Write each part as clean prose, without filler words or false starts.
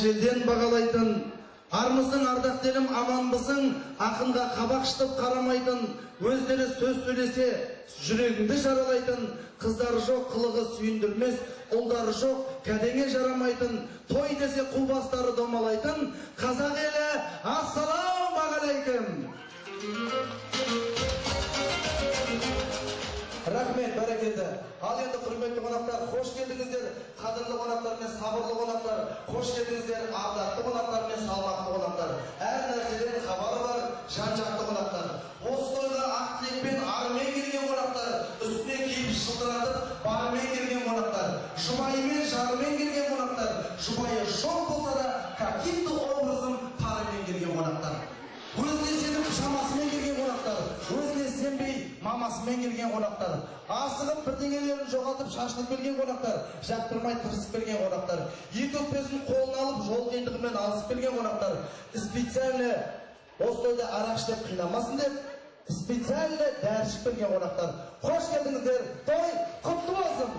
ежелден бағалайтын, армысың ардақтелім аманбысың, ақынға қабақшытып қарамайтын, өздері сөз сөйлесе жүрегіңді жаралайтын, қыздары жоқ қылығы сүйіндірмес, ұлдары жоқ кәдеңе жарамайтын, той десе қубастары домалайтын, қазақ елі ассалаумағалейкум. Рахмет, бәрекелді. Ал енді құрметті қонақтар, қош келдіңіздер. Қадірлі қонақтар мен сабырлы қонақтар, қош келдіңіздер. Ардақты қонақтар мен салмақты қонақтар. Әр нәрседен хабары бар, жан-жақты қонақтар. Осы тойға ақ тілекпен армен келген қонақтар, үстіне киіп шылдыратып бармен келген қонақтар, жұбайымен жарымен келген қонақтар, жұбайы жоқ болса да каким-то образом парымен келген қонақтар. Өзіне сеніп шамасымен келген қонақтар, өзіне сенбей мамасымен келген қонақтар, асығып бірдеңелерін жоғалтып шашылып келген қонақтар, жақтырмай тырысып келген қонақтар, екі өкпесін қолына алып жол қиындығымен алысып келген қонақтар, специально осы тойда арақ ішіп қинамасын деп, специально дәрі ішіп келген қонақтар. Қош келдіңіздер, той құтты болсын.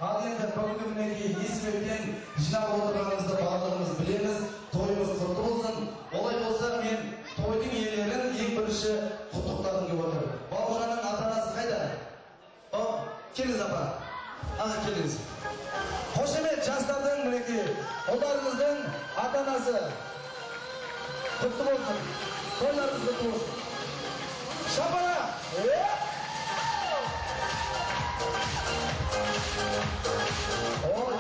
Ал енді бүгінгі мінекей есебептен жинап отырғанымызды барлығымыз білеміз, тойымыз құтты болсын. Олай болса мен тойдың иелерін ең бірінші құттықтағым келіп отыр. Бауыржанның ата-анасы қайда? Келіңіз апа. Аға келіңіз. Қошемет жастардың мінекей ұлдарыңыздың ата-анасы құтты болсын. Тойларыңыз құтты болсын. Шапара!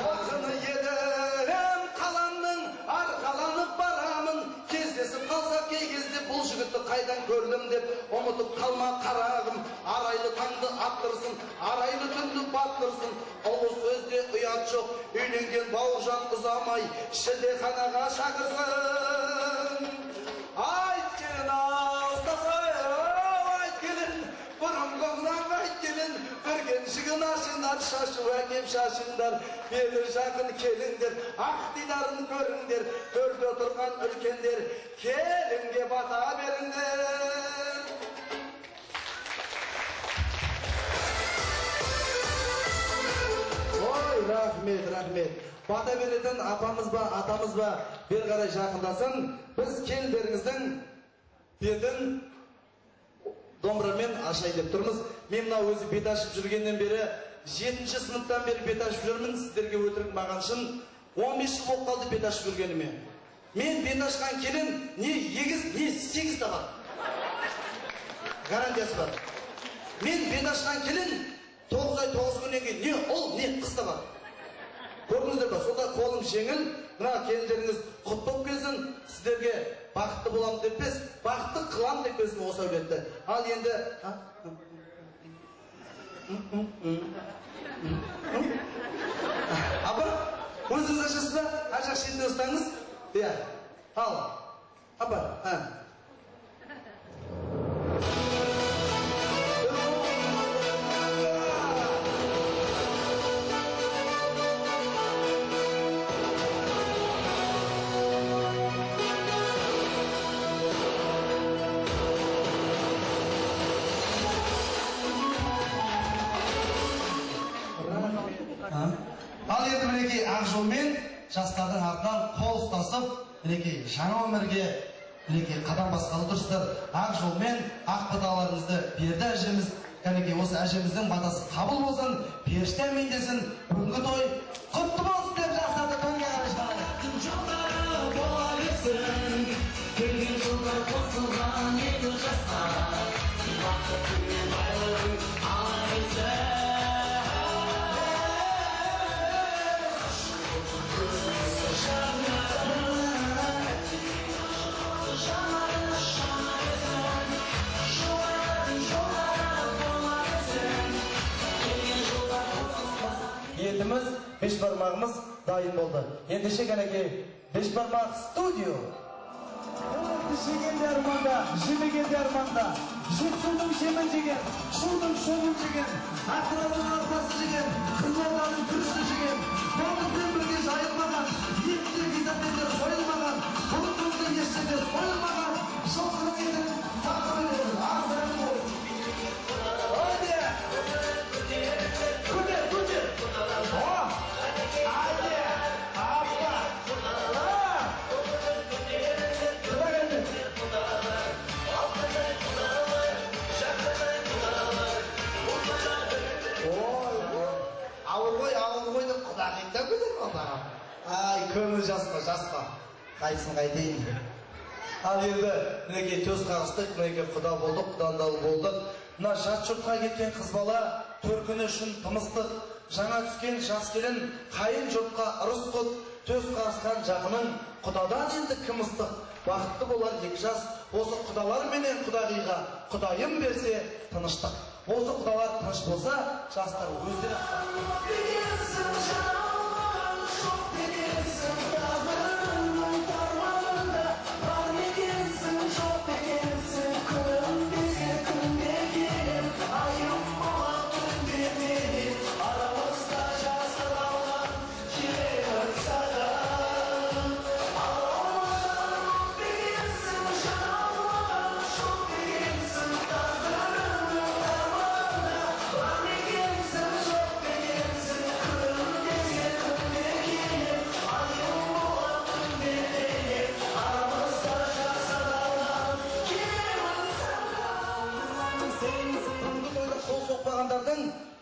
Ақыны едірім қаламның, арқаланып барамын, кездесіп қалса кей кезде бұл жігітті қайдан көрдім деп, ұмытып қалма қарағым, арайлы таңды аттырсын, арайлы түнді баттырсын, ұлы сөзде ұят жоқ, үйленген бауыржан ұзамай, шілдеханаға шақырсын. Айт келін астасай, айт келін, бұрын қоңыран айт келін, көрген жігін ашыңдар, шашу әкеп шашыңдар, бері жақын келіңдер, ақ дидарын көріңдер, төрде отырған үлкендер, келінге бата беріңдер. Ой, рахмет, рахмет. Бата беретін апамыз ба, атамыз ба, бер қарай жақындасын. Біз келіндеріңіздің бетін домбырамен ашай деп тұрмыз. Мен мына өзі бет ашып жүргеннен бері 7-ші сыныптан бері бет ашып жүрмін. Сіздерге өтірік маған шын 15 жыл болып қалды бет ашып жүргеніме. Мен бет ашқан келін не 8 табар. Гарантиясы бар. Мен бет ашқан келін 9 ай 9 күннен кейін не ұл не қыз табар. Көрдіңіздер ба? Сонда қолым жеңіл. Мына келіндеріңіз құтты болып келсін. Сіздерге бақытты болам деп емес, бақытты қылам деп келсін осы әулетті. Ал енді апа, өзіңіз ашасыз ба? Ар жақ шетіне ұстаңыз. Иә. Ал. Апа, Ал енді мінекей ақ жолмен жастардың артынан қол ұстасып, мінекей жаңа өмірге мінекей қадам басқалы тұрсыздар. Ақ жолмен ақ баталарыңызды берді әжеміз. Кәнекей осы әжеміздің батасы қабыл болсын, періште әмин десін. Бүгінгі той құтты болсын деп жастарды тойға қарай шығарайық. Жолдары бола берсін, келген жылдар қосылған екі жасқа, бақыт мен айлығын ала берсін. Етіміз, беш бармағымыз дайын болды. Ендеше кәнекей, беш бармақ студио. Жегенде арманда, жемегенде арманда, жетсудың жемін жеген, шудың шоғын жеген, ақырабың арпасы жеген, қызылданың күріші жеген, балықпен бірге жайылмаған, еттер витаминдер қойылмаған, бұлық ешкілер қойылмаған, Şokunu getir. Takip ediyoruz. Ağızlarını koyun. Haydi. Kudur, kudur. Oh. Haydi. Hoppa. Ah. Sıra geldi. Ауыр ғой деп құдағиында көзір қалдаған. Ай, көңіл жасқа. Қайсын қайтейін. Ал енді, мінекей төс қағыстық, мінекей құда болдық, құдандалы болдық. Мына жат жұртқа кеткен қыз бала, төркіні үшін тымыстық, жаңа түскен жас келін, қайын жұртқа ырыс құт, төс қағысқан жақының, құдадан енді кім ыстық, бақытты болар екі жас, осы құдалар менен құдағиға, құдайым берсе тыныштық. Осы құдалар тыныш болса, жастар өздері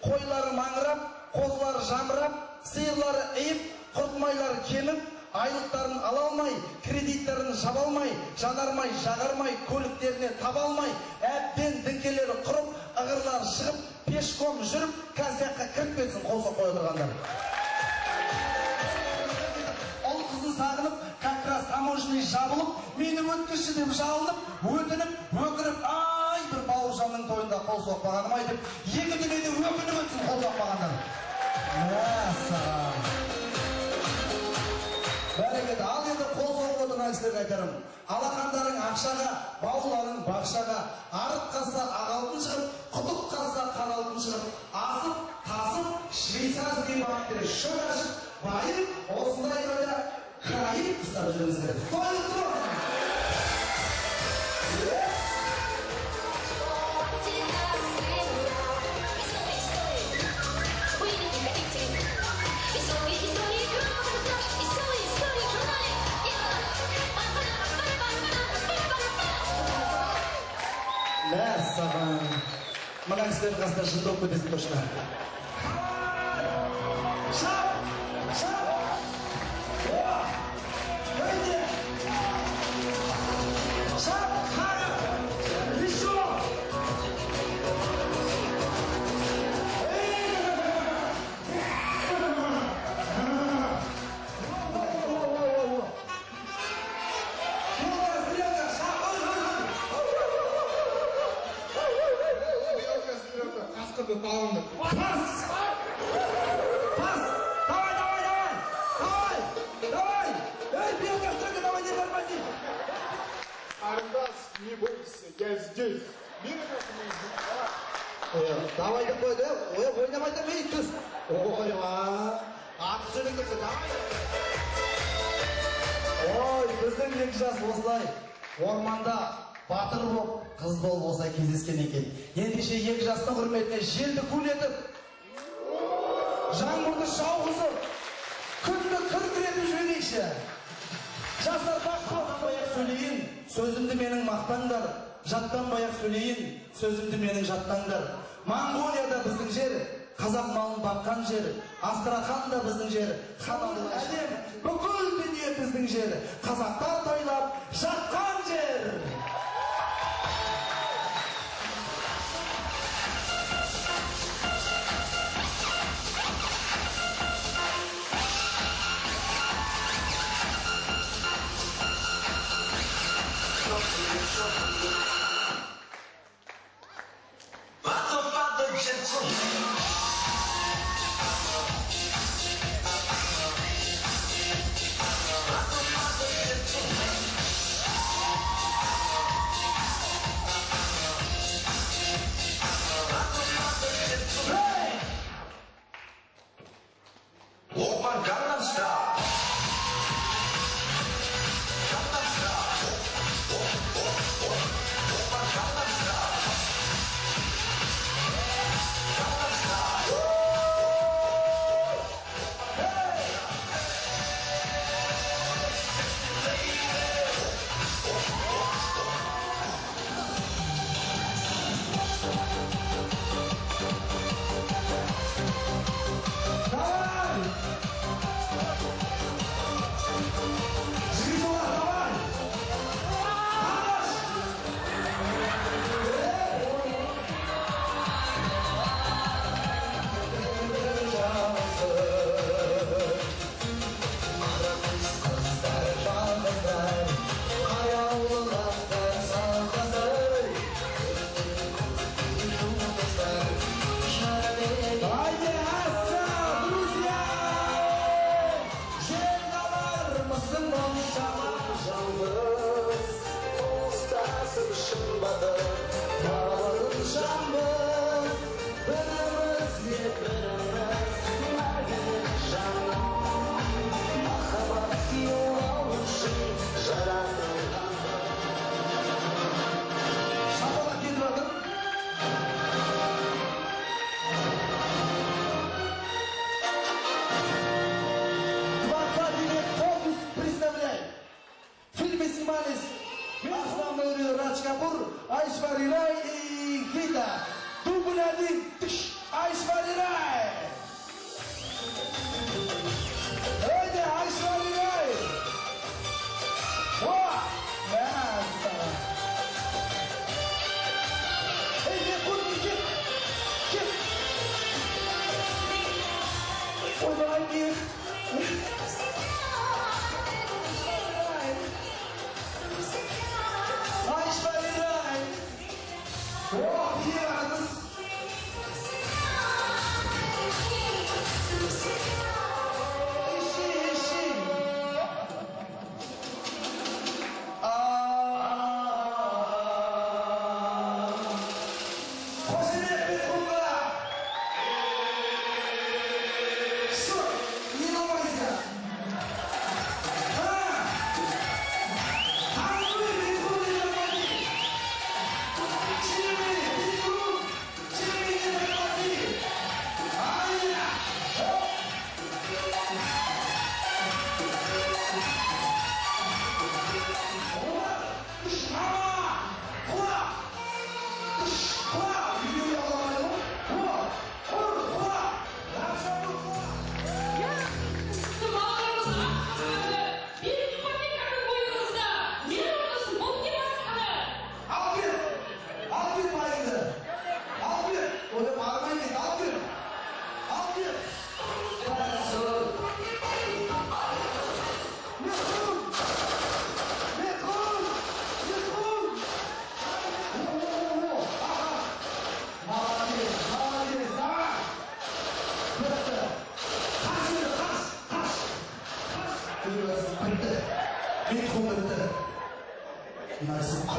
қойлары маңырап, қозылары жамырап, сиырлары иіп, құртмайлары кеміп, айлықтарын ала алмай, кредиттарын жаба алмай, жанармай, жағармай, көліктеріне таба алмай, әбден діңкелері құрып, ығырлары шығып, пешком жүріп, концертқа кіріп кетсін қолса қой отырғандар. Ол қызын сағынып, как раз таможный жабылып, мені өткізші деп жалынып, өтініп, өкіріп, ай, бір бауыржанның тойында қол соқпағаным ай деп, екі дүниеде өкініп өтсін қол соқпағандар. Мәссаған. Бәрекет, ал енді қол соғып отырған кісілерге айтарым. Алақандарың ақшаға, бауларың бақшаға, арық қазса ағалтын шығып, құдық қазса қаралтын шығып, асып, тасып, швейцарский банктере шөп ашып, байып, осындай ойда қырайып ұстап жүріңіздер. Қойып тұр! Мәссаған. Мына кісілер қасында жылдық көтесін точно. Шап! Шап! О! Өйде! Шап! Қағып! Еще! Пас! Пас! Давай! Эй, белка, строго, давай, не тормози! Аргас, не бойся, я здесь. Мира Давай деп қойды, ойнамай да мей түс. Ойва! Аты сөйлеңдерді, давай! Ой, біздің екі жас осылай, орманда батыр болып, қыз болып осылай кездескен екен. Ендеше екі жастың құрметіне желді кулетіп, жаңбырды шауғызып, күнді күркіретіп жөнейші. Жастар бақтанбай-ақ сөйлейін, сөзімді менің мақтаңдар. Жаттанбай-ақ сөйлейін, сөзімді менің жаттаңдар. Монғолияда біздің жер, қазақ малын баққан жер, Астраханда біздің жер, Ханалы әлем, бүкіл дүние біздің жер, қазақтар тойлап жатқан жер.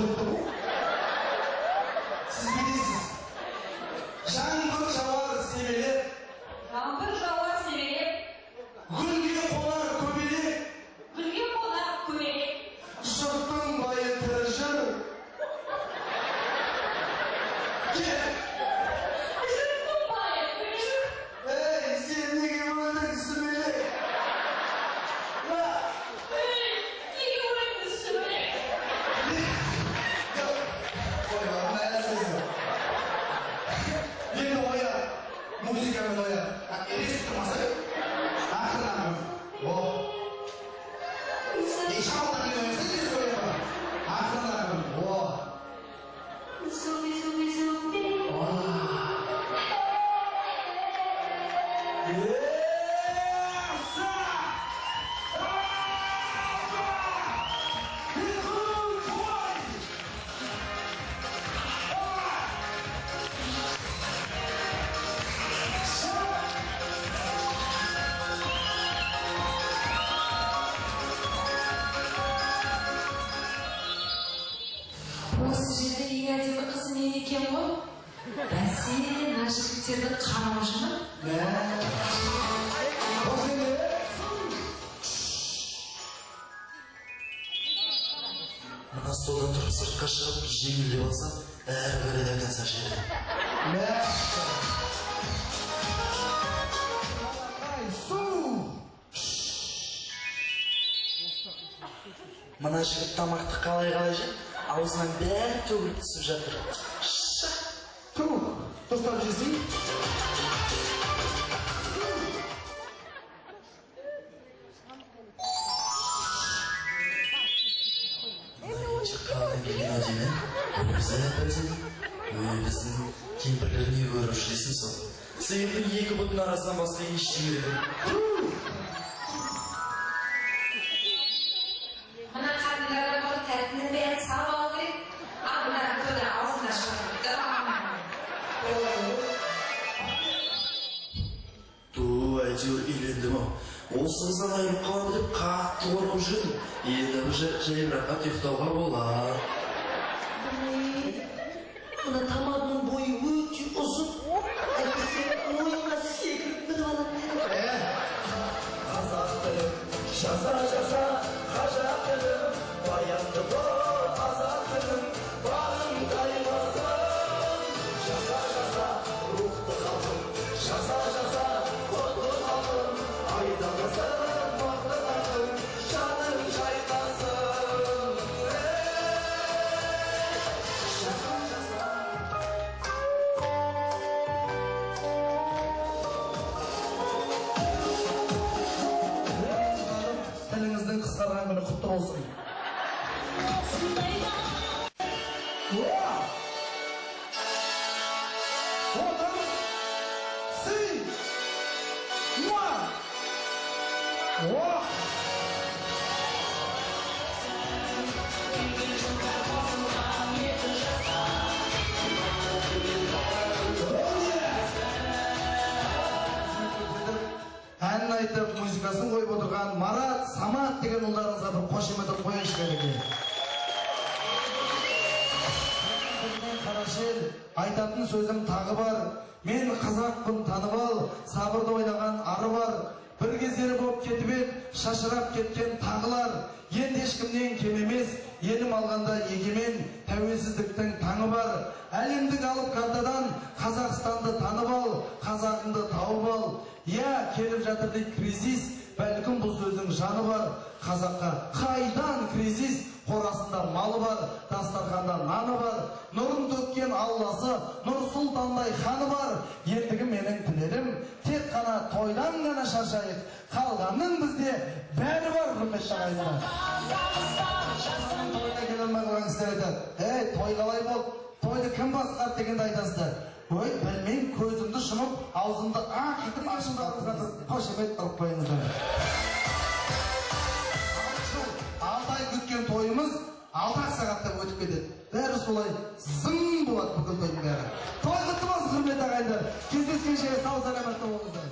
Құтты бұл. Сіз не дейсіз? Жаңбыр жауар себелеп, Жаңбыр жауар себелеп, гүлге қонар көбелек, гүлге қонар көбелек, жұрттың байы тірі жүр. жұрттың байы тірі жүр. Ей, сен неге өлдің сүмелек? Ей, неге өлдің сүмелек? Енді оя, музыкамен оя. Елесіп тұрмаса, ақырын. О. Шамалдан келген ойса, елесіп оя ба? Ақырын. О. Зумби, зумби, зумби. Осы жерде ең әдемі қыз мен екен ғой. Бәсе, мына жігіттердің қамы жыны. Мына столдан тұрып сыртқа шығып жеңілдеп алсам, әрі қарай да концерт жібереді. Мына жігіт тамақты қалай жеп, аузынан бәрі төгіліп түсіп жатыр. Тұр, достар жесін. Қалай келген әдемі, бұл бізді әпірзеді. Біздің кемпірлерін не көріп жүресің сол. Сиырдың екі бұтын арасынан басқа ештеңе жоқ. Мына қадындарға бір тәттінің бәрін салып алу керек. Ал мына көді аузына шығарып. Ту, әйтеуір үйлендім-ау. Осы қыздан айырып қалады деп қатты қорқып жүрдім. Енді бір жайбыраққа ұйықтауға болар. Мына тамадының бойы өте ұзын. Әйтпесе ойыңа секіріп мініп алады. Қазақ тілім, жаза, қажақ тілім, баянды бұл қазақ тілім, бағым қаймасым. Жаза, рухты қалқым, жаза, құтты қалқым, айдамасым, мақты қалқым, жаным жайқасым. Тіліңіздің қысқарған күні құтты болсын. Әнін айтып, музыкасын қойып отырған Марат, Самат деген ұлдарыңызға бір қошемет қойыңызшы керек. Қарашел, айтатын сөзім тағы бар. Мен қазақпын, танып ал, сабырды ойнаған ары бар. Bir кездері болып кетіп ед, шашырап кеткен тағылар. Енді ешкімнен кем емес, елім алғанда егемен, тәуелсіздіктің таңы бар. Әлемдік алып картадан Қазақстанды танып ал, қазағыңды тауып ал. Я, келіп жатыр дейді кризис, бәлкім бұл сөздің жаны бар. Қазаққа қайдан кризис, қорасында малы бар, дастарханда наны бар. Нұрын төккен Алласы, Нұр Сұлтандай ханы бар. Ендігі менің тілерім, тек қана тойдан ғана шаршайық. Қалғанның бізде бәрі бар, құрметті ағайындар. Тойына келе алмай қалған кісілер айтады. Ей, той қалай болды? Тойды кім басқарды дегенді айтасыздар. Ой, білмеймін, көзімді жұмып, аузымды ақытып ашымдарыңызға бір қошемет ұрып қойыңыздар. Алты ай күткен тойымыз 6 сағатта өтіп кетеді. Бәрі солай зың болады бүкіл тойдың бәрі. Той құтты болсын, құрметті ағайындар. Кездескенше сау саламатта болыңыздар.